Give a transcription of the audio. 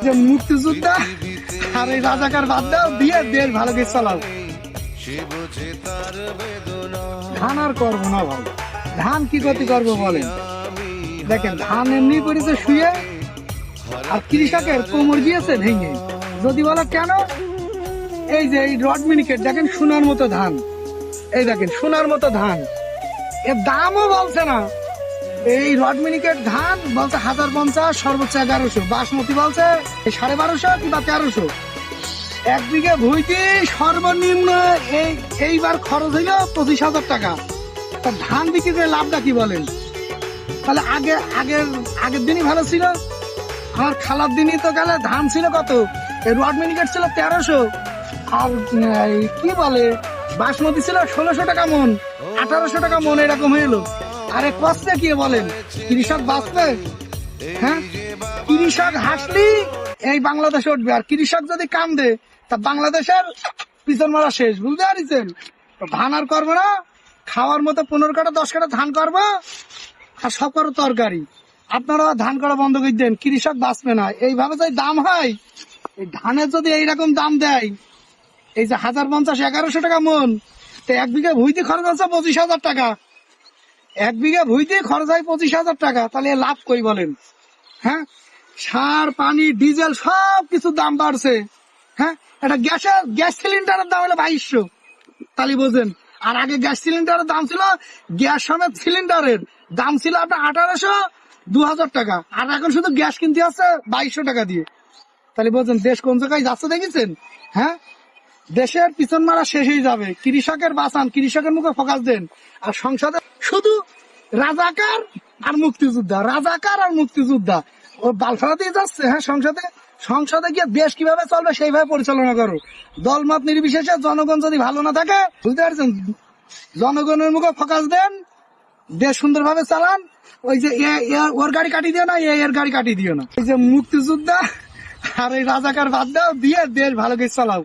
যে মুক্তিযোদ্ধা আর এই রাজাকার বাদ দাও দিয়ে দেশ ভালো করে চালাও। ধান আর করবো না ভাই, ধান কি গতি করবো বলেন? দেখেন ধান এমনি করেছে শুয়ে, আর কৃষকের কোমর গিয়েছে ভেঙে। যদি বলে কেন, এই যে এই রড মিনিকেট দেখেন সোনার মতো ধান, এই দেখেন সোনার মতো ধান, এর দামও বলছে না। এই রড মিনিকেট ধান বলছে 1050, সর্বোচ্চ 1100। বাসমতি বলছে 1250 কিংবা 1300। এক বিঘে ভুইতে সর্বনিম্ন এইবার খরচ হইল 25,000 টাকা। তা ধান বিক্রি করে লাভটা কি বলেন? তাহলে আগের দিনই ভালো ছিল। আমার খালার দিনই তো গেলে ধান ছিল কত, এই রড মিনিকেট ছিল 1300, আর কি বলে বাসমতি ছিল 1600 টাকা মন, 1800 টাকা মন, এরকম হইলো। আরে কষ্টে কি বলেন, কৃষক বাঁচবে? হ্যাঁ, কৃষক হাসলি এই বাংলাদেশে উঠবে, আর কৃষক যদি কান্দে তা বাংলাদেশের পিছন মারা শেষ। বুঝতে পারছেন? ধান আর করবো না, খাওয়ার মতো 15 কাটা 10 কাটা ধান করবো, আর সব করো তরকারি। আপনারা ধান করা বন্ধ করে দেন, কৃষক বাঁচবে না। এইভাবে যদি দাম হয়, এই ধানের যদি এইরকম দাম দেয়, এই যে 1050, 1100 টাকা মন, তো এক বিঘা ভুইতে খরচ আছে 25,000 টাকা। এক বিঘা ভুইতে খরচ হয় 25,000 টাকা, তাহলে লাভ কই বলেন? হ্যাঁ, সার পানি ডিজেল সব কিছুর দাম বাড়ছে। হ্যাঁ, এটা গ্যাস সিলিন্ডারের দাম হলো 2200, তাহলে বোঝেন। আর আগে গ্যাস সিলিন্ডারের দাম ছিল, গ্যাস সমেত সিলিন্ডারের দাম ছিল আপনার 1800, 2000 টাকা, আর এখন শুধু গ্যাস কিনতে হচ্ছে 2200 টাকা দিয়ে। তাহলে বোঝেন দেশ কোন জায়গায় যাচ্ছে, দেখেছেন? হ্যাঁ, দেশের পিছন মারা শেষ হয়ে যাবে। কৃষকের বাঁচান, কৃষকের মুখে ফোকাস দেন। আর সংসদে শুধু রাজাকার আর মুক্তিযোদ্ধা, রাজাকার আর মুক্তিযোদ্ধা, ও বালফারা দিয়ে যাচ্ছে। হ্যাঁ, সংসদে গিয়ে দেশ কিভাবে চলবে সেইভাবে পরিচালনা করো। দলমত নির্বিশেষে জনগণ যদি ভালো না থাকে, বুঝতে পারছেন, জনগণের মুখে ফোকাস দেন, দেশ সুন্দরভাবে চালান। ওই যে ওর গাড়ি কাটি দিও না, এর গাড়ি কাটি দিও না। এই যে মুক্তিযোদ্ধা আর এই রাজাকার বাদ দাও দিয়ে দেশ ভালো করে চালাও।